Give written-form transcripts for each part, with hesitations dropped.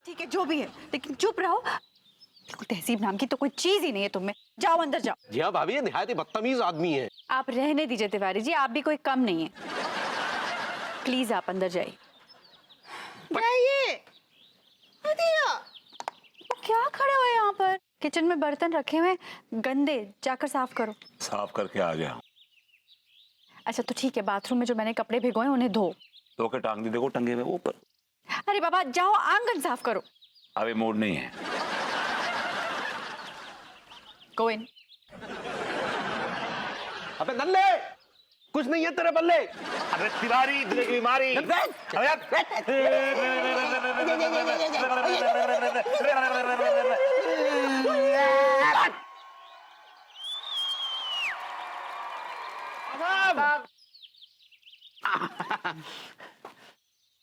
ठीक है जो भी है, लेकिन चुप रहो। बिल्कुल तहजीब नाम की तो कोई चीज ही नहीं है तुम में। जाओ अंदर जाओ। जी हाँ भाभी, ये निहायत ही बदतमीज आदमी है। आप रहने दीजिए तिवारी जी, आप भी कोई कम नहीं है। प्लीज आप अंदर जाइए। क्या खड़े हुए यहाँ पर? किचन में बर्तन रखे हुए गंदे, जाकर साफ करो। साफ करके आ गया। अच्छा तो ठीक है, बाथरूम में जो मैंने कपड़े भिगोए उन्हें धो। तो के टांग दी, देखो टंगे हुए ऊपर। अरे बाबा जाओ आंगन साफ करो। अबे मूड नहीं है। गो इन। अबे नल्ले, कुछ नहीं है तेरे बल्ले। अरे तिवारी, दिल की बीमारी।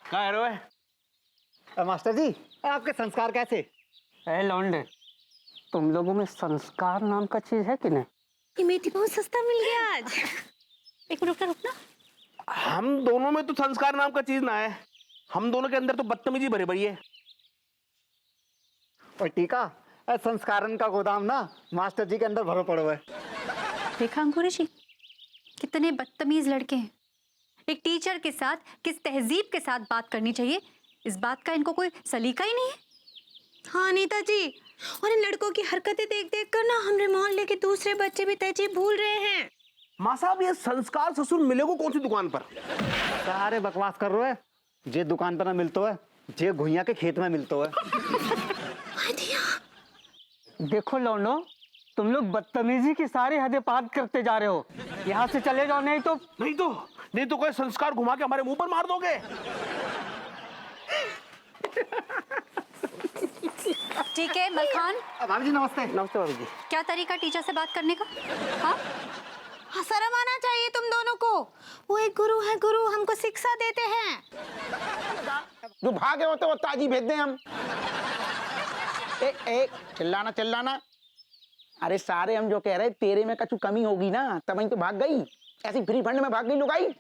क्या है रे? मास्टर जी, आपके संस्कार कैसे? ए लौंडे, तुम लोगों में संस्कार नाम का चीज है कि नहीं? ये मेथी बहुत सस्ता मिल गया आज। एक मिनट रुकना। हम दोनों में तो संस्कार नाम का चीज ना है। हम दोनों के अंदर तो बदतमीजी भरी भरी है। और टीका, संस्कारन का गोदाम ना मास्टर जी के अंदर भरो पड़ो है। देखा अंकुरी जी, कितने बदतमीज लड़के हैं। एक टीचर के साथ किस तहजीब के साथ बात करनी चाहिए, इस बात का इनको कोई सलीका ही नहीं है। हाँ नीता जी, और इन लड़कों की हरकतें देख देख कर ना हमारे मोहल्ले के दूसरे बच्चे भी तहजीब भूल रहे हैं। माँ साहब, ये संस्कार ससुर मिले को कौन सी दुकान पर? सारे बकवास कर रहे है। जे दुकान पर ना मिलतो है, जे घुइया के खेत में मिलतो है। देखो लौंडो, तुम लोग बदतमीजी की सारी हदें पार करते जा रहे हो। यहाँ से चले जाओ, नहीं तो कोई संस्कार घुमा के हमारे मुंह पर मार दोगे। ठीक है मलखान। भाभी जी नमस्ते। नमस्ते भाभी जी। क्या तरीका टीचर से बात करने का? हाँ, शर्म आना चाहिए तुम दोनों को। वो एक गुरु है, गुरु हमको शिक्षा देते हैं। जो भागे होते वो ताजी भेज दें हम। एक चिल्लाना। अरे सारे हम जो कह रहे तेरे में कछु कमी होगी ना, तब वहीं तो भाग गई। ऐसी फ्री फंड में भाग गई लुगाई।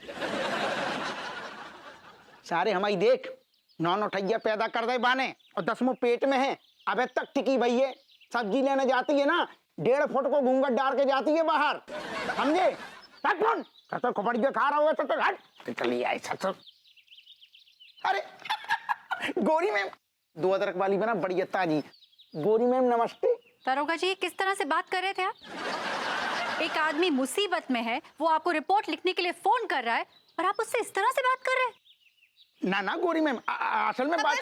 सारे हमारी देख 9 ठैया पैदा कर दे बाने और 10वां पेट में है, अबे तक टिकी भई है। सब्जी लेने जाती है ना, 1.5 फुट को घूंघट डाल के जाती है बाहर, समझे? ससुर खोपड़ी के खा रहा हुआ तो हट चली आई ससुर। अरे गोरी मैम, 2 अदरक वाली बना बढ़िया ताजी। गोरी मैम नमस्ते। दरोगा जी किस तरह से बात कर रहे थे आप? एक आदमी मुसीबत में है, वो आपको रिपोर्ट लिखने के लिए फोन कर रहा है और आप उससे इस तरह से बात कर रहे हैं? ना गोरी मैम, असल में बस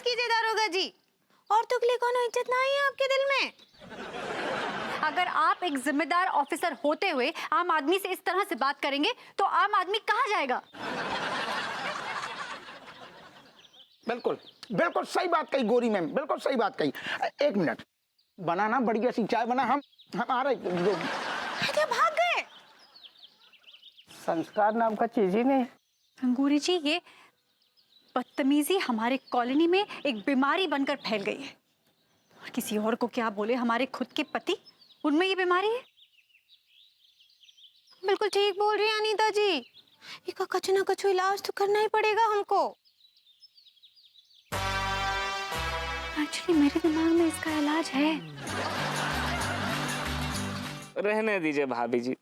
कीजिए दारोगा जी। औरतों के लिए कोनो इज्जत ना है आपके दिल में? अगर आप एक जिम्मेदार ऑफिसर होते हुए आम आदमी से इस तरह से बात करेंगे तो आम आदमी कहाँ जाएगा? बिल्कुल सही बात कही गोरी मैम, बिल्कुल सही बात कही। 1 मिनट, बनाना बढ़िया सी चाय बना। हम आ रहे। भाग गए। संस्कार नाम का चीज ही नहीं। अंगूरी जी, ये बदतमीजी हमारे कॉलोनी में एक बीमारी बनकर फैल गई है। और किसी और को क्या बोले, हमारे खुद के पति, उनमें ये बीमारी है। बिल्कुल ठीक बोल रही है अनीता जी। इसका कछु ना कछु इलाज तो करना ही पड़ेगा हमको। एक्चुअली मेरे दिमाग में इसका इलाज है। रहने दीजिए भाभी जी,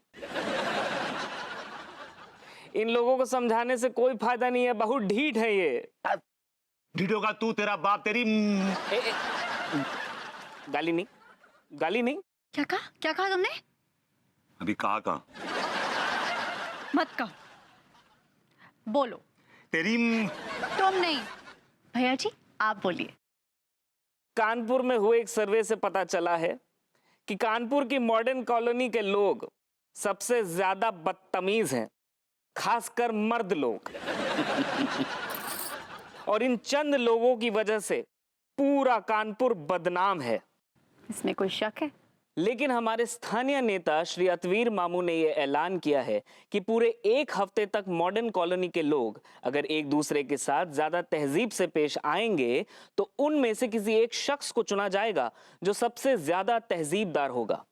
इन लोगों को समझाने से कोई फायदा नहीं है। बहुत ढीठ है ये। ढीठ होगा तू, तेरा बाप, तेरी गाली नहीं। क्या कहा तुमने? अभी कहा मत कहो, बोलो। तेरी तुम नहीं, भैया जी आप बोलिए। कानपुर में हुए एक सर्वे से पता चला है कि कानपुर की मॉडर्न कॉलोनी के लोग सबसे ज्यादा बदतमीज हैं, खासकर मर्द लोग। और इन चंद लोगों की वजह से पूरा कानपुर बदनाम है। इसमें कोई शक है? लेकिन हमारे स्थानीय नेता श्री अतवीर मामू ने यह ऐलान किया है कि पूरे 1 हफ्ते तक मॉडर्न कॉलोनी के लोग अगर एक दूसरे के साथ ज्यादा तहजीब से पेश आएंगे तो उनमें से किसी एक शख्स को चुना जाएगा जो सबसे ज्यादा तहजीबदार होगा।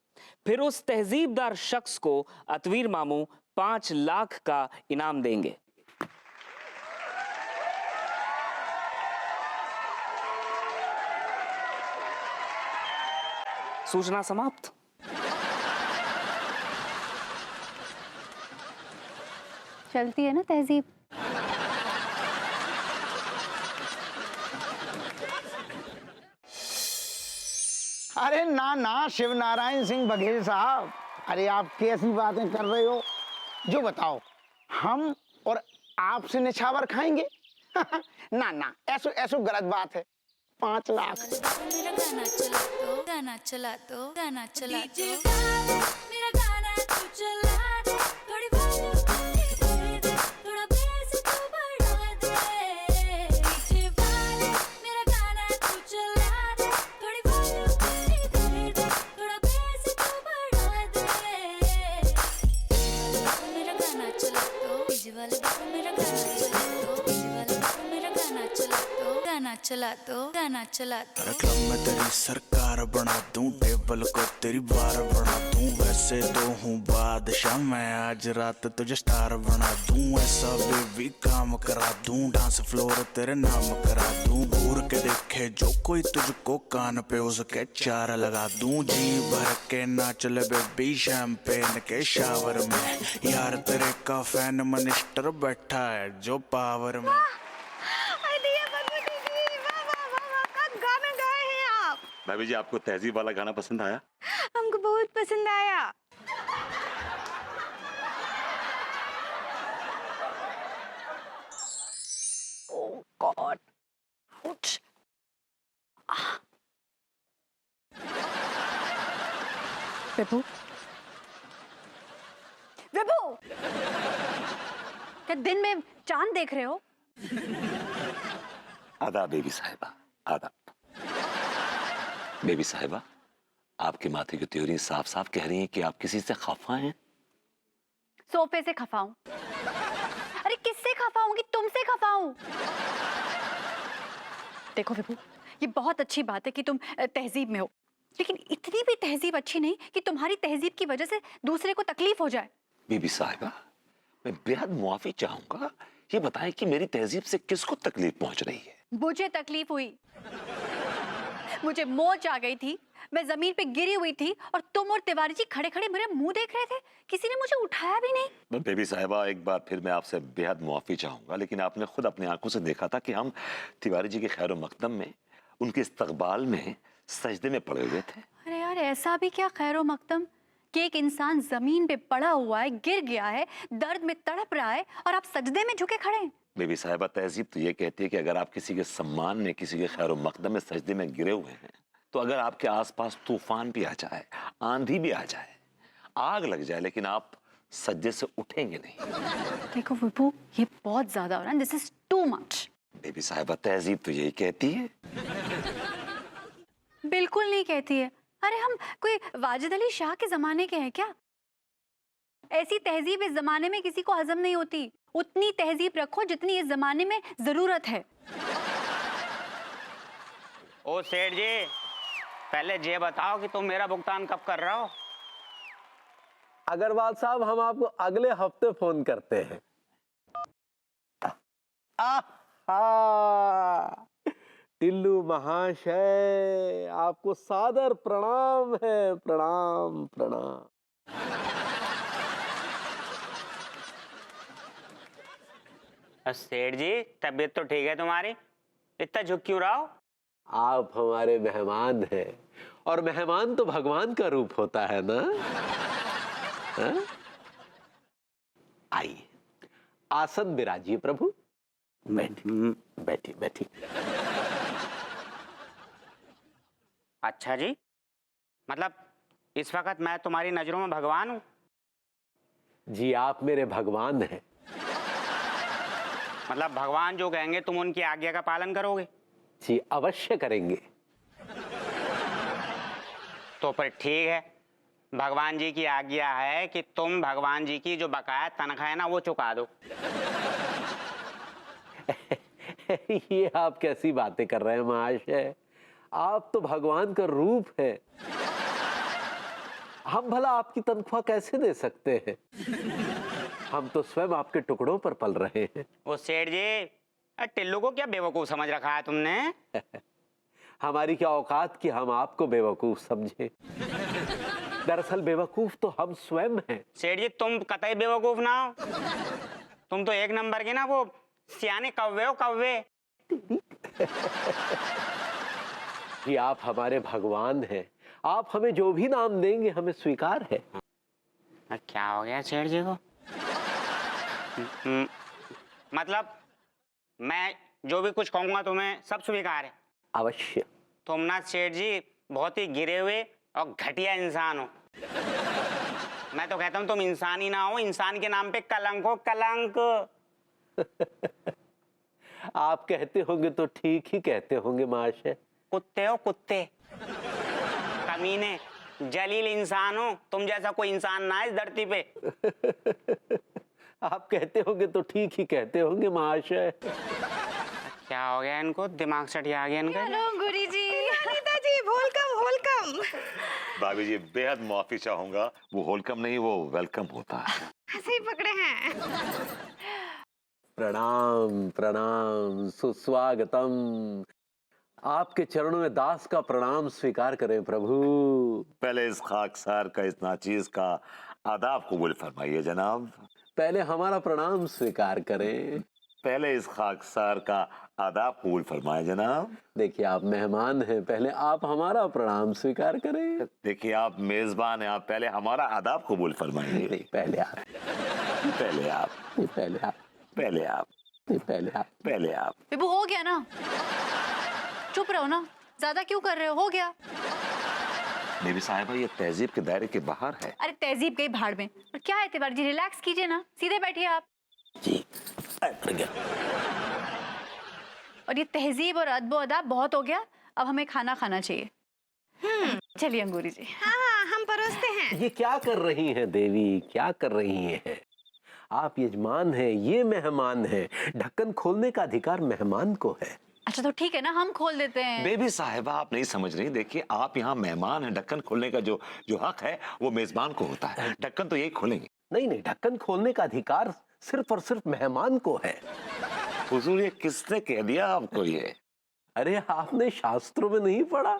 फिर उस तहजीबदार शख्स को अतवीर मामू 5 लाख का इनाम देंगे। सूचना समाप्त। चलती है ना तहजीब। अरे ना ना शिव नारायण सिंह बघेल साहब, अरे आप कैसी बातें कर रहे हो? जो बताओ, हम और आपसे निछावर खाएंगे? ना ना, ऐसो ऐसो गलत बात है। 5 लाख मेरा गाना चला दो, गाना चला दो, गाना चला दो। मेरा गाना तू चला दे, थोड़ी वॉल्यूम दे दे, थोड़ा बेस तू बढ़ा दे। डीजे वाले मेरा गाना तू चला दे, थोड़ी वॉल्यूम दे दे, थोड़ा बेस तू बढ़ा दे। मेरा गाना चला दो, डीजे वाले मेरा गाना चला दो, डीजे वाले मेरा गाना चला दो, गाना चला दो, गाना चला दो। क्लब में तेरी सरकार बना दूं, टेबल को तेरी बार बना दूं। वैसे तो हूँ बादशाह मैं, आज रात तुझे स्टार बना दूं। ऐसा बेबी काम करा दूं, डांस फ्लोर तेरे नाम करा दूं। घूर के देखे जो कोई तुझको, कान पे उसके 4 लगा दूं। जी भर के नाच ले बेबी शैंपेन के शावर में। यार तेरे का फैन मिनिस्टर बैठा है जो पावर में। गाना गाए हैं आप। भाभी जी, आपको तहजीब वाला गाना पसंद आया? हमको बहुत पसंद आया। ओह गॉड, विभू, विभू, क्या दिन में चांद देख रहे हो? आदाब बेबी साहिबा, आदाब। बेबी साहिबा, आपके माथे की त्योरी साफ साफ कह रही है कि आप किसी से खफा हैं। सोफे से खफाऊं? अरे किससे खफाऊंगी? तुमसे खफाऊं? देखो विभू, ये बहुत अच्छी बात है कि तुम तहजीब में हो, लेकिन इतनी भी तहजीब अच्छी नहीं कि तुम्हारी तहजीब की वजह से दूसरे को तकलीफ हो जाए। बेबी साहिबा, मैं बेहद मुआफी चाहूंगा, ये बताएं कि मेरी तहजीब से किसको तकलीफ पहुंच रही है? मुझे तकलीफ हुई, मुझे मोच आ गई थी, मैं जमीन पे गिरी हुई थी और तुम और तिवारी जी खड़े खड़े मेरा मुंह देख रहे थे, किसी ने मुझे उठाया भी नहीं। बेबी साहिबा, एक बार फिर मैं आपसे बेहद मुआफी चाहूंगा, लेकिन आपने खुद अपनी आंखों से देखा था कि हम तिवारी जी के खैर मकदम में, उनके इस्तकबाल में सजदे में पड़े हुए थे। अरे यार, ऐसा भी क्या खैरो मकदम कि एक इंसान जमीन पे पड़ा हुआ है, गिर गया है, दर्द में तड़प रहा है और आप सजदे में झुके खड़े हैं। बेबी साहिबा, तहजीब तो ये कहती है कि अगर आप किसी के सम्मान में, किसी के खैर मकदम में सजदे में गिरे हुए हैं, तो अगर आपके आसपास तूफान भी आ जाए, आंधी भी आ जाए, आग लग जाए, लेकिन आप सजदे से उठेंगे नहीं। देखो विभू, ये बहुत ज्यादा हो रहा है, this is too much. Baby साहिबा, तहजीब तो यही कहती है। बिल्कुल नहीं कहती है। अरे हम कोई वाजिद अली शाह के जमाने के हैं क्या? ऐसी तहजीब इस जमाने में किसी को हजम नहीं होती। उतनी तहजीब रखो जितनी इस जमाने में जरूरत है। ओ सेठ जी, पहले ये बताओ कि तुम मेरा भुगतान कब कर रहे हो? अग्रवाल साहब, हम आपको अगले हफ्ते फोन करते हैं। टिल्लू महाशय, आपको सादर प्रणाम है, प्रणाम प्रणाम। सेठ जी, तबीयत तो ठीक है तुम्हारी? इतना झुक क्यों रहा हो? आप हमारे मेहमान हैं, और मेहमान तो भगवान का रूप होता है ना। आइए, आसन बिराजिए प्रभु। बैठी बैठी बैठी। अच्छा जी, मतलब इस वक्त मैं तुम्हारी नजरों में भगवान हूँ? जी, आप मेरे भगवान हैं। मतलब भगवान जो कहेंगे तुम उनकी आज्ञा का पालन करोगे? जी, अवश्य करेंगे। तो फिर ठीक है, भगवान जी की आज्ञा है कि तुम भगवान जी की जो बकाया तनख्वाह है ना, वो चुका दो। ये आप कैसी बातें कर रहे हैं महाशय? आप तो भगवान का रूप है। हम भला आपकी तनख्वाह कैसे दे सकते हैं? हम तो स्वयं आपके टुकड़ों पर पल रहे हैं। वो सेठ जी, टिल्लू को क्या बेवकूफ समझ रखा है तुमने? हमारी क्या औकात कि हम आपको बेवकूफ समझे। दरअसल बेवकूफ तो हम स्वयं हैं। सेठ जी तुम कतई बेवकूफ ना हो, तुम तो एक नंबर के ना वो सियाने कौवे हो, कौवे। कि आप हमारे भगवान हैं, आप हमें जो भी नाम देंगे हमें स्वीकार है। क्या हो गया सेठ जी को? मतलब मैं जो भी कुछ कहूंगा तुम्हें सब स्वीकार है? अवश्य। तुम ना सेठ जी बहुत ही गिरे हुए और घटिया इंसान हो। मैं तो कहता हूँ तुम इंसान ही ना हो, इंसान के नाम पे कलंक हो, कलंक। आप कहते होंगे तो ठीक ही कहते होंगे महाशय। कुत्ते हो कुत्ते, कमीने, जलील इंसान हो। तुम जैसा कोई इंसान ना है इस धरती पे। आप कहते होंगे तो ठीक ही कहते होंगे महाशय। क्या हो गया इनको, दिमाग सटिया गया इनका? हेलो गुरी जी, अनीता जी, वेलकम वेलकम। भाभी जी बेहद माफी चाहूंगा, वो होलकम नहीं वो वेलकम होता है। ऐसे ही पकड़े हैं। प्रणाम प्रणाम, सुस्वागतम। आपके चरणों में दास का प्रणाम स्वीकार करें प्रभु। पहले इस खाकसार का, इस नाचीज का आदाब कबूल फरमाइए जनाब। पहले हमारा प्रणाम स्वीकार करें। पहले इस खाकसार का आदाब कबूल फरमाए जनाब। देखिए आप मेहमान हैं, पहले आप हमारा प्रणाम स्वीकार करें। देखिए आप मेजबान हैं, आप पहले हमारा आदाब कबूल फरमाइए। नहीं, पहले आप, पहले आप, पहले आप, पहले आप, पहले आप, पहले आप। बेबू हो गया ना, चुप रहो ना, ज्यादा क्यों कर रहे हो गया। बेबी साहिबा ये तहजीब के दायरे के बाहर है। अरे तहजीब गई भाड़ में, और क्या है तिवारी जी, रिलैक्स कीजिए ना, सीधे बैठिए आप। जी और ये तहजीब और अदब अदा बहुत हो गया, अब हमें खाना खाना चाहिए। चलिए अंगूरी जी। हाँ हम परोसते हैं। ये क्या कर रही हैं देवी, क्या कर रही हैं? आप यजमान हैं, ये मेहमान हैं। ढक्कन खोलने का अधिकार मेहमान को है। अच्छा तो ठीक है ना, हम खोल देते हैं। बेबी साहिबा आप नहीं समझ रही, देखिए आप यहाँ मेहमान हैं, ढक्कन खोलने का जो जो हक है वो मेजबान को होता है। ढक्कन तो यही खोलेंगे। नहीं नहीं, ढक्कन खोलने का अधिकार सिर्फ और सिर्फ मेहमान को है। हुजूर ये किसने कह दिया आपको ये? अरे आपने शास्त्रों में नहीं पढ़ा,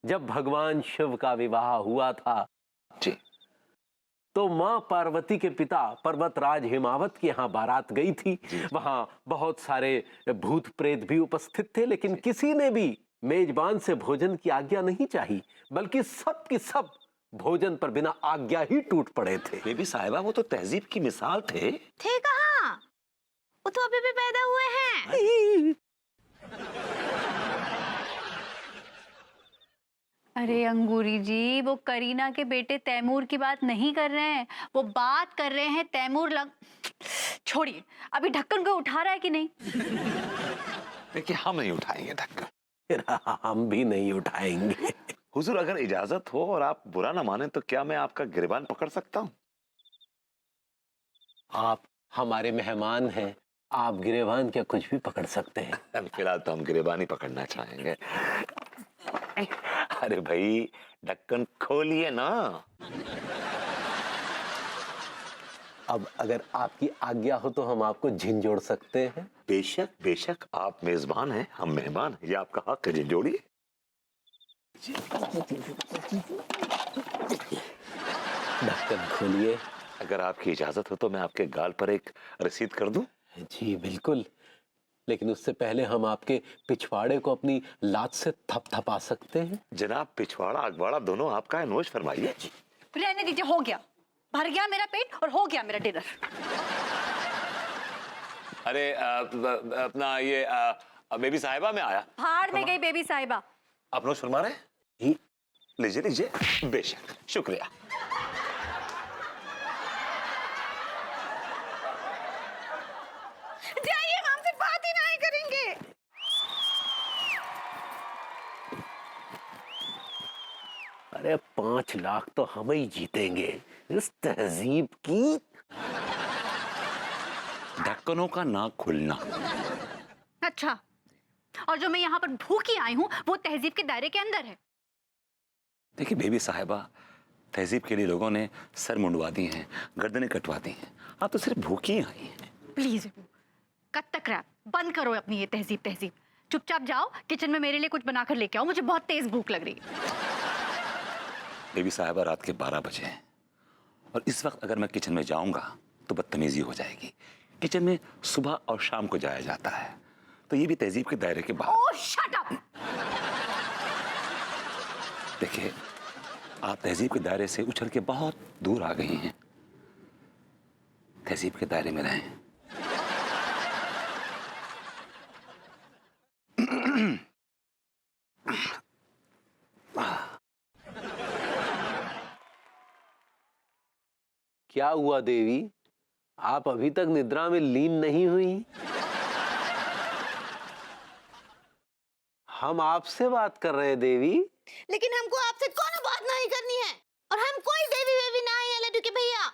जब भगवान शिव का विवाह हुआ था जी, तो माँ पार्वती के पिता पर्वतराज हिमावत की यहाँ बारात गई थी। वहां बहुत सारे भूत प्रेत भी उपस्थित थे, लेकिन किसी ने भी मेजबान से भोजन की आज्ञा नहीं चाही, बल्कि सब की सब भोजन पर बिना आज्ञा ही टूट पड़े थे। बेबी साहिबा वो तो तहजीब की मिसाल थे। थे कहाँ? वो तो अभी भी पैदा हुए हैं। अरे अंगूरी जी, वो करीना के बेटे तैमूर की बात नहीं कर रहे हैं, वो बात कर रहे हैं तैमूर लग। छोड़िए, अभी ढक्कन को उठा रहा है कि नहीं? देखिए हम नहीं उठाएंगे ढक्कन। फिर हम भी नहीं उठाएंगे। हुजूर अगर इजाजत हो और आप बुरा ना माने तो क्या मैं आपका गिरबान पकड़ सकता हूँ? आप हमारे मेहमान हैं, आप गिरेबान क्या कुछ भी पकड़ सकते हैं। फिलहाल तो हम गिरबान ही पकड़ना चाहेंगे। अरे भाई ढक्कन खोलिए ना। अब अगर आपकी आज्ञा हो तो हम आपको झिंझोड़ सकते हैं। बेशक बेशक, आप मेजबान हैं, हम मेहमान हैं, ये आपका हक है, झिंझोड़िए। ढक्कन खोलिए। अगर आपकी इजाजत हो तो मैं आपके गाल पर एक रसीद कर दूं? जी बिल्कुल, लेकिन उससे पहले हम आपके पिछवाड़े को अपनी लात से थपथपा सकते हैं। जनाब पिछवाड़ा अगवाड़ा दोनों आपका है, नोश फरमाइए। रहने दीजिए, हो गया, भर गया मेरा पेट और हो गया मेरा डिनर। अरे अपना ये बेबी साहिबा में आया। भाड़ में गई बेबी साहिबा। आप नोश फरमा रहे हैं? लीजिए लीजिए, बेशक, शुक्रिया। जाइए, हमसे बात ही नहीं करेंगे। अरे 5 लाख तो हम ही जीतेंगे इस तहजीब की। ढक्कनों का ना खुलना। अच्छा, और जो मैं यहाँ पर भूखी आई हूँ वो तहजीब के दायरे के अंदर है। देखिए बेबी साहिबा, तहजीब के लिए लोगों ने सर मुंडवा दी हैं, गर्दनें कटवा दी हैं, आप तो सिर्फ भूखी आई हैं। प्लीज कब तक रैप बंद करो अपनी ये तहजीब। चुपचाप जाओ किचन में मेरे लिए कुछ बनाकर लेके आओ, मुझे बहुत तेज भूख लग रही है। बेबी साहबा रात के 12 बजे हैं और इस वक्त अगर मैं किचन में जाऊंगा तो बदतमीजी हो जाएगी। किचन में सुबह और शाम को जाया जाता है, तो ये भी तहजीब के दायरे के बाहर। ओह शट अप। देखिए, आप तहजीब के दायरे से उछल के बहुत दूर आ गई हैं। तहजीब के दायरे में रहें। क्या हुआ देवी, आप अभी तक निद्रा में लीन नहीं हुई? हम आपसे बात कर रहे हैं देवी। लेकिन हमको आपसे कौन बात नहीं करनी है, और हम कोई देवी वेवी ना है लड्डू के भैया।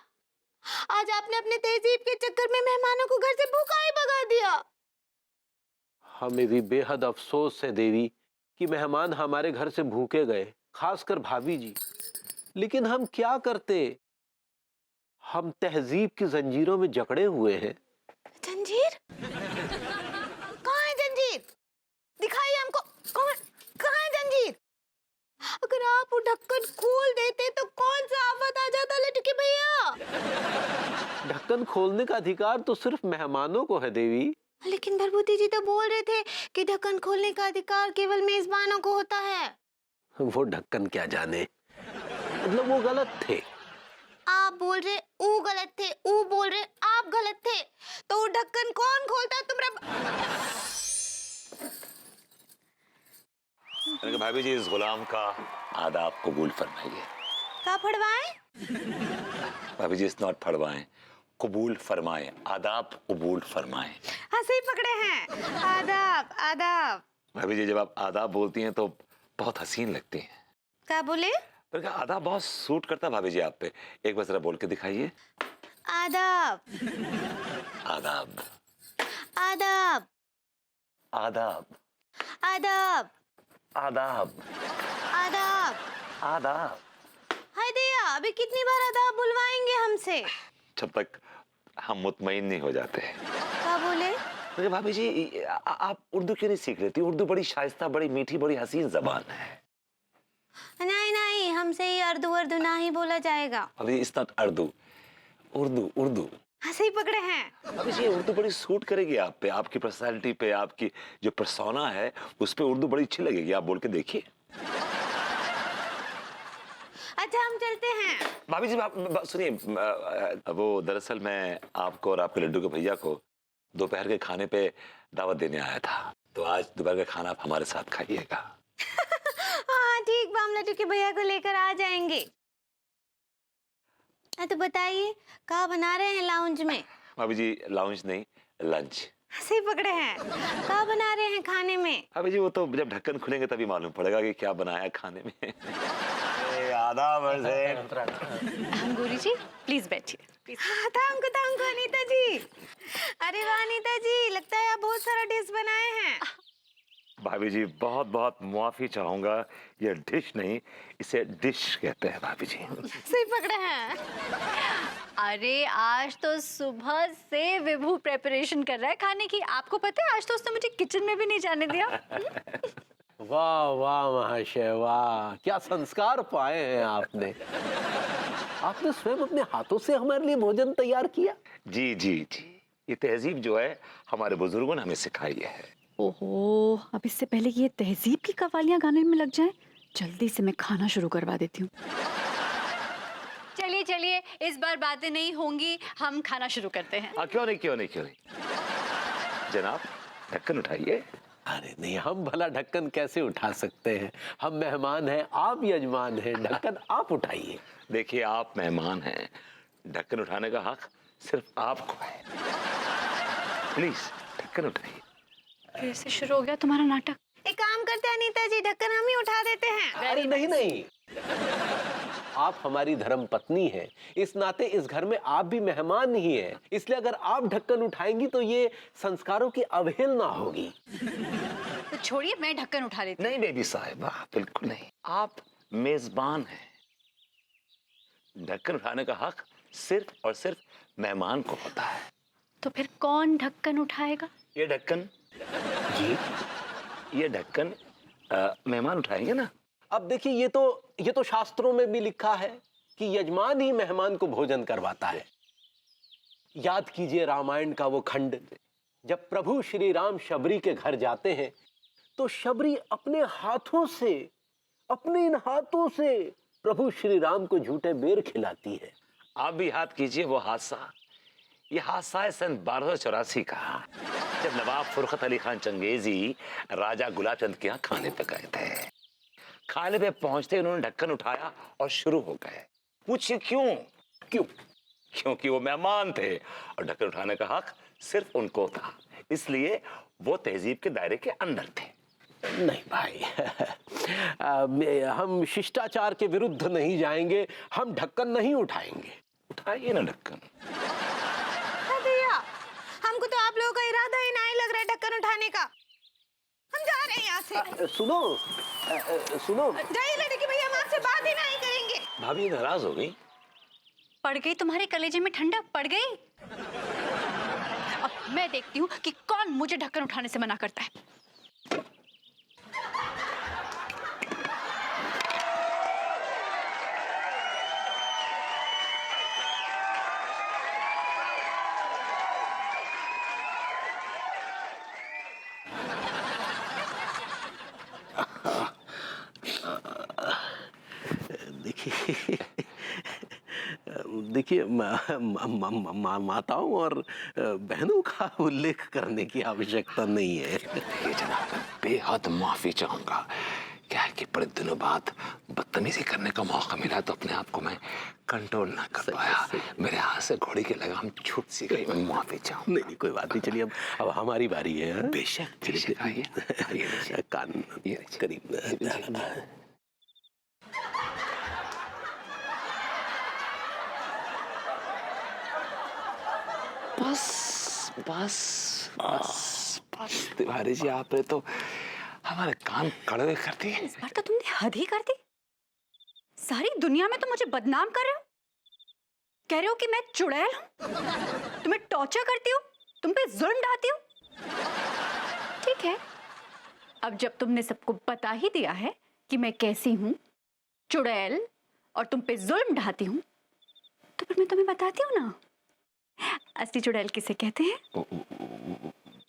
आज आपने अपने तहजीब के चक्कर में मेहमानों को घर से भूखा ही भगा दिया। हमें भी बेहद अफसोस है देवी कि मेहमान हमारे घर से भूखे गए, खासकर भाभी जी। लेकिन हम क्या करते, हम तहजीब की जंजीरों में जकड़े हुए हैं। जंजीर? कहाँ है जंजीर? दिखाइए हमको। कहाँ है जंजीर? अगर आप वो ढक्कन खोल देते तो कौन सा आफत आ जाता लड्डू के भैया। ढक्कन खोलने का अधिकार तो सिर्फ मेहमानों को है देवी। लेकिन भरभूति जी तो बोल रहे थे कि ढक्कन खोलने का अधिकार केवल मेजबानों को होता है। वो ढक्कन क्या जाने, मतलब वो गलत थे। आप बोल रहे ऊ गलत थे, ऊ बोल रहे आप गलत थे, तो वो ढक्कन कौन खोलता? मैंने कहा, भाभी जी इस गुलाम का आदाब कबूल फरमाइए। का फड़वाएं? भाभी जी इस नॉट फड़वाएं, कबूल फरमाएं, आदाब कबूल फरमाएं। हाँ सही पकड़े हैं। आदाब आदाब। भाभी जी जब आप आदाब बोलती हैं तो बहुत हसीन लगती हैं। क्या बोले? मैंने कहा आदाब बहुत सूट करता है भाभी जी आप पे। एक बार जरा बोल के दिखाइए। आदाब आदाब आदाब आदाब आदाब आदाब आदाब। आदाब। हाय दिया, अभी कितनी बार आदाब बुलवाएंगे हमसे? जब तक हम मुतमईन नहीं हो जाते। क्या बोले? अरे भाभी जी आप उर्दू क्यों नहीं सीख लेती? उर्दू बड़ी शाइस्ता, बड़ी मीठी, बड़ी हसीन जबान है। नहीं नहीं, हमसे ये अर्दू ना ही बोला जाएगा। अभी इट्स नॉट अर्दू, उर्दू उर्दू। हाँ सही पकड़े हैं। अभी ये उर्दू बड़ी सूट करेगी आप पे, आपकी पर्सनालिटी पे, आपकी जो पर्सोना है उस पे उर्दू बड़ी अच्छी लगेगी। आप बोल के देखिए। अच्छा हम चलते हैं। भाभी जी सुनिए, वो दरअसल मैं आपको और आपके लड्डू के भैया को दोपहर के खाने पे दावत देने आया था, तो आज दोपहर का खाना आप हमारे साथ खाइएगा। हाँ ठीक, हम लड्डू के भैया को लेकर आ जाएंगे। तो बताइए क्या बना रहे हैं लाउंज में? भाभी जी लाउंज नहीं, लंच। सही पकड़े हैं। क्या बना रहे हैं खाने में? भाभी जी वो तो जब ढक्कन खुलेंगे तभी मालूम पड़ेगा कि क्या बनाया खाने में। आदाब अंगूरी जी प्लीज बैठिए। हाँ थांको अनीता जी। अरे वाह अनीता जी, लगता है आप बहुत सारा डिश बनाए हैं। भाभी जी बहुत बहुत मुआफी चाहूंगा, ये डिश नहीं इसे डिश कहते हैं भाभी जी। सही पकड़े हैं। अरे आज तो सुबह से विभू प्रेपरेशन कर रहा है खाने की। आपको पता है आज तो उसने मुझे किचन में भी नहीं जाने दिया। वाह वाह महाशय वाह, क्या संस्कार पाए हैं आपने। आपने स्वयं अपने हाथों से हमारे लिए भोजन तैयार किया। जी जी जी, ये तहजीब जो है हमारे बुजुर्गों ने हमें सिखाई है। ओहो, अब इससे पहले कि ये तहजीब की कवालियां गाने में लग जाएं, जल्दी से मैं खाना शुरू करवा देती हूँ। चलिए चलिए, इस बार बातें नहीं होंगी, हम खाना शुरू करते हैं। क्यों नहीं जनाब, ढक्कन उठाइए। अरे नहीं, हम भला ढक्कन कैसे उठा सकते हैं? हम मेहमान हैं, आप यजमान हैं, ढक्कन आप उठाइए। देखिए आप मेहमान हैं, ढक्कन उठाने का हक सिर्फ आपको है। प्लीज ढक्कन उठाइए। फिर से शुरू हो गया तुम्हारा नाटक। एक काम करते हैं अनीता जी, ढक्कन हम ही उठा देते हैं। अरे नहीं, आप हमारी धर्म पत्नी हैं, इस नाते इस घर में आप भी मेहमान ही हैं, इसलिए अगर आप ढक्कन उठाएंगी तो ये संस्कारों की अवहेलना होगी। तो छोड़िए, मैं ढक्कन उठा लेती हूँ। नहीं बेबी साहिबा, बिल्कुल नहीं, आप मेजबान हैं। ढक्कन उठाने का हक सिर्फ और सिर्फ मेहमान को होता है। तो फिर कौन ढक्कन उठाएगा? ये ढक्कन जी ये ढक्कन मेहमान उठाएंगे ना? अब देखिए, ये तो शास्त्रों में भी लिखा है कि यजमान ही मेहमान को भोजन करवाता है। याद कीजिए रामायण का वो खंड, जब प्रभु श्री राम शबरी के घर जाते हैं तो शबरी अपने इन हाथों से प्रभु श्री राम को झूठे बेर खिलाती है। आप भी याद कीजिए वो हादसा। ये हादसा है सन 1284 का, जब नवाब फुरखत अली खान चंगेजी राजा गुलाब चंद के यहाँ खाने पे गए थे। खाने पे पहुंचते उन्होंने ढक्कन उठाया और शुरू हो गए। पूछिए क्यों? क्योंकि वो मेहमान थे और ढक्कन उठाने का हक सिर्फ उनको था, इसलिए वो तहजीब के दायरे के अंदर थे। नहीं भाई, हम शिष्टाचार के विरुद्ध नहीं जाएंगे, हम ढक्कन नहीं उठाएंगे। उठाइए ना ढक्कन। भैया, हमको तो आप लोगों का इरादा ही नहीं लग रहा है ढक्कन उठाने का। हम जा रहे हैं यहाँ से। सुनो जाइए लड़की भैया, हम आपसे बात ही नहीं करेंगे। भाभी नाराज हो गई? पड़ गई तुम्हारे कलेजे में ठंडक पड़ गई। अब मैं देखती हूँ कि कौन मुझे ढक्कन उठाने से मना करता है। देखिए, माताओं और बहनों का उल्लेख करने की आवश्यकता नहीं है। ये जनाब, बेहद माफी चाहूंगा। क्या है कि बड़े दिनों बाद बदतमीजी करने का मौका मिला तो अपने आप को मैं कंट्रोल ना कर पाया। मेरे हाथ से घोड़ी की लगाम छूट सी गई। मैं माफी चाहूँ। नहीं, कोई बात नहीं। चलिए, अब हमारी बारी है। बेशक आइए। कान करीब। बस तिवारी जी, आपने तो हमारे कान कड़वे कर दिए। इस बार तो तुमने हद ही कर दी। सारी दुनिया में तो मुझे बदनाम कर रहे हो। कह रहे हो कि मैं चुड़ैल हूं, तुम्हें टॉर्चर करती हूँ, तुम पे जुल्म ढाती हूँ। ठीक है, अब जब तुमने सबको बता ही दिया है कि मैं कैसी हूँ, चुड़ैल और तुम पे जुल्म ढाती हूँ, तो फिर मैं तुम्हें बताती हूँ ना असली चुड़ैल किसे कहते हैं।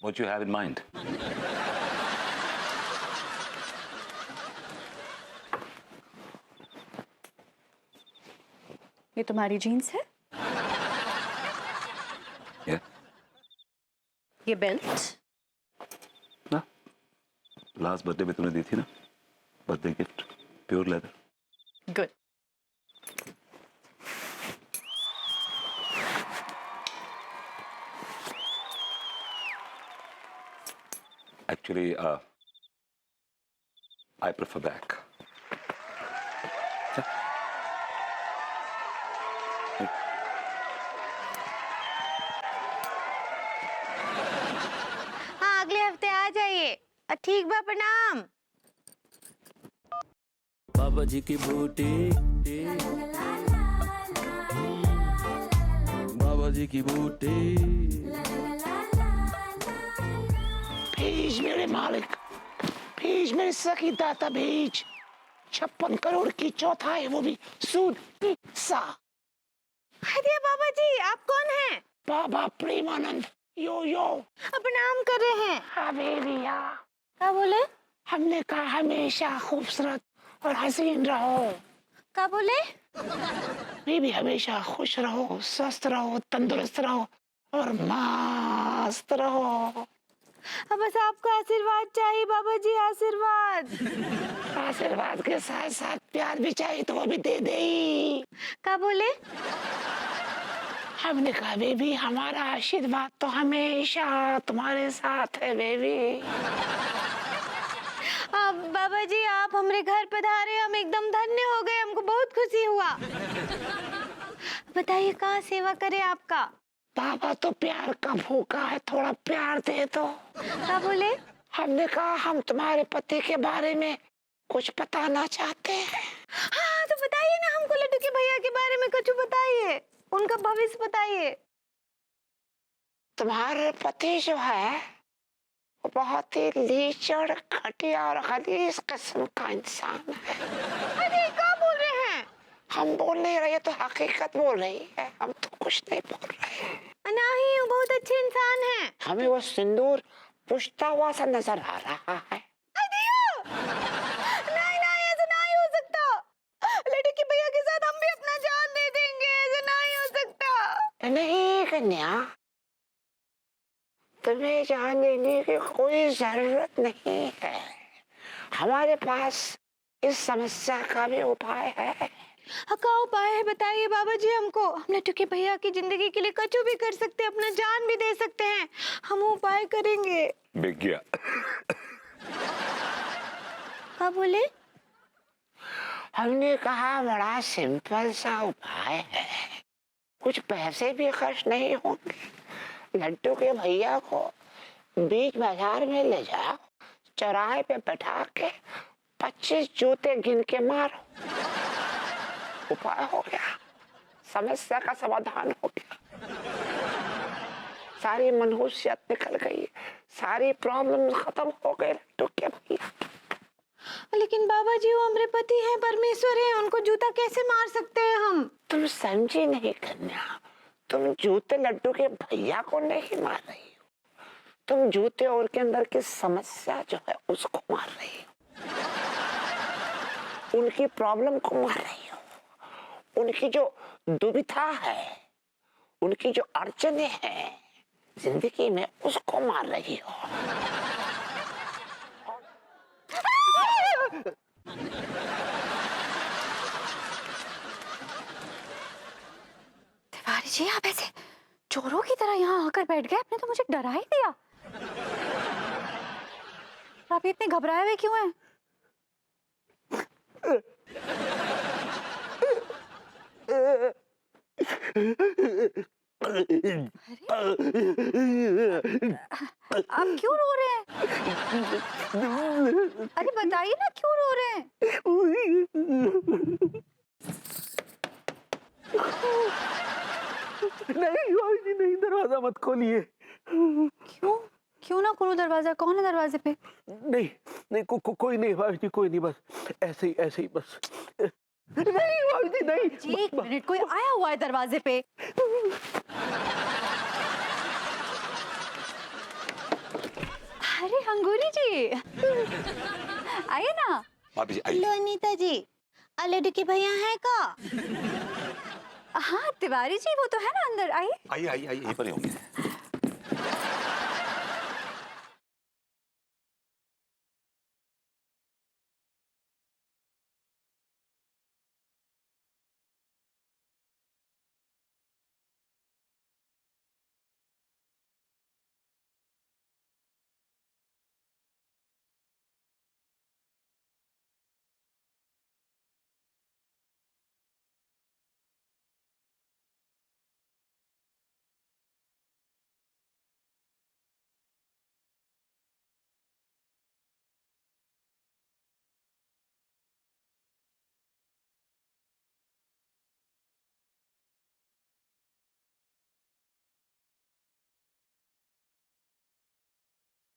What you have in mind? ये तुम्हारी जीन्स है, Yeah. ये बेल्ट, ना, लास्ट बर्थडे में तूने दी थी ना, birthday gift, pure leather. Good. Actually, I prefer black. हाँ, अगले हफ्ते आ जाइए। ठीक बा, प्रणाम। बाबा जी की बूटी, बाबा जी की बूटी। भेज मेरे मालिक, भेज मेरे सखी दाता, भेज। 56 करोड़ की चौथाई, वो भी सूद सा। अरे बाबा जी, आप कौन हैं? बाबा प्रेमानंद, यो प्रणाम कर रहे हैं। हाँ बेबिया, क्या बोले? हमने कहा हमेशा खूबसूरत और हसीन रहो। क्या बोले? बेबी, हमेशा खुश रहो, स्वस्थ रहो, तंदुरुस्त रहो और मस्त रहो। अब बस आपका आशीर्वाद चाहिए बाबा जी, आशीर्वाद। आशीर्वाद के साथ साथ प्यार भी चाहिए, तो वो भी दे दे। क्या बोले? हमने कहा बेबी, हमारा आशीर्वाद तो हमेशा तुम्हारे साथ है बेबी। अब बाबा जी, आप हमारे घर पधारे, हम एकदम धन्य हो गए, हमको बहुत खुशी हुआ। बताइए, कहाँ सेवा करे आपका? बाबा तो प्यार का भूखा है, थोड़ा प्यार दे दो। क्या बोले? हमने कहा हम तुम्हारे पति के बारे में कुछ बताना चाहते हैं। हाँ, तो बताइए ना हमको, लड्डू के भैया के बारे में कुछ बताइए, उनका भविष्य बताइए। तुम्हारे पति जो है वो बहुत ही लीचड़, घटिया और गलीज किस्म का इंसान है। अरे क्या बोल रहे हैं? हम बोल नहीं रहे तो हकीकत बोल रही है, हम तो कुछ नहीं बोल रहे। नहीं, वो बहुत अच्छे इंसान हैं। हमें वो सिंदूर पुछता हुआ सा नजर आ रहा है। नहीं नहीं, ऐसा नहीं हो सकता। लड्डू के भैया के साथ हम भी अपना जान दे देंगे, ऐसा नहीं हो सकता। नहीं कन्या, तुम्हें जान देने की कोई जरूरत नहीं है। हमारे पास इस समस्या का भी उपाय है। क्या उपाय है बताइए बाबा जी हमको। हम लड्डू के भैया की जिंदगी के लिए कुछ भी कर सकते हैं, अपना जान भी दे सकते हैं। हम उपाय करेंगे। विज्ञा, क्या बोले? हमने कहा बड़ा सिंपल सा उपाय है, कुछ पैसे भी खर्च नहीं होंगे। लड्डू के भैया को बीच बाजार में ले जाओ, चौराहे पे बैठा के 25 जूते गिन के मारो, उपाय हो गया, समस्या का समाधान हो गया। सारी मनहूसियत निकल गई, सारी प्रॉब्लम खत्म हो गए लड्डू के भैया। लेकिन बाबा जी वो हमारे पति हैं, परमेश्वर हैं, उनको जूता कैसे मार सकते हैं हम? तुम समझी नहीं कन्या, तुम जूते लड्डू के भैया को नहीं मार रही हो, तुम जूते और के अंदर की समस्या जो है उसको मार रही हो, उनकी प्रॉब्लम को मार रही हो, उनकी जो दुविधा है, उनकी जो अड़चने हैं जिंदगी में उसको मार रही हो। तिवारी जी, आप ऐसे चोरों की तरह यहाँ आकर बैठ गए, आपने तो मुझे डरा ही दिया। आप इतने घबराए हुए क्यों हैं? आप क्यों रो रहे हैं? अरे बताइए ना, क्यों रो रहे हैं? नहीं नहीं, दरवाजा मत खोलिए। क्यों क्यों ना खोलो दरवाजा? कौन है दरवाजे पे? नहीं नहीं, कोई नहीं भाभी जी, कोई नहीं, बस ऐसे ही बस। नहीं भाभी जी, नहीं। जी एक मिनट, कोई आया हुआ है दरवाजे पे। अरे अंगूरी जी, आइए ना। भाभी जी आइए। लो अनीता जी, लड्डू के भैया हैं का? हाँ तिवारी जी, वो तो है ना अंदर, आइए। आइए आइए आइए, यहीं पर ही होंगे।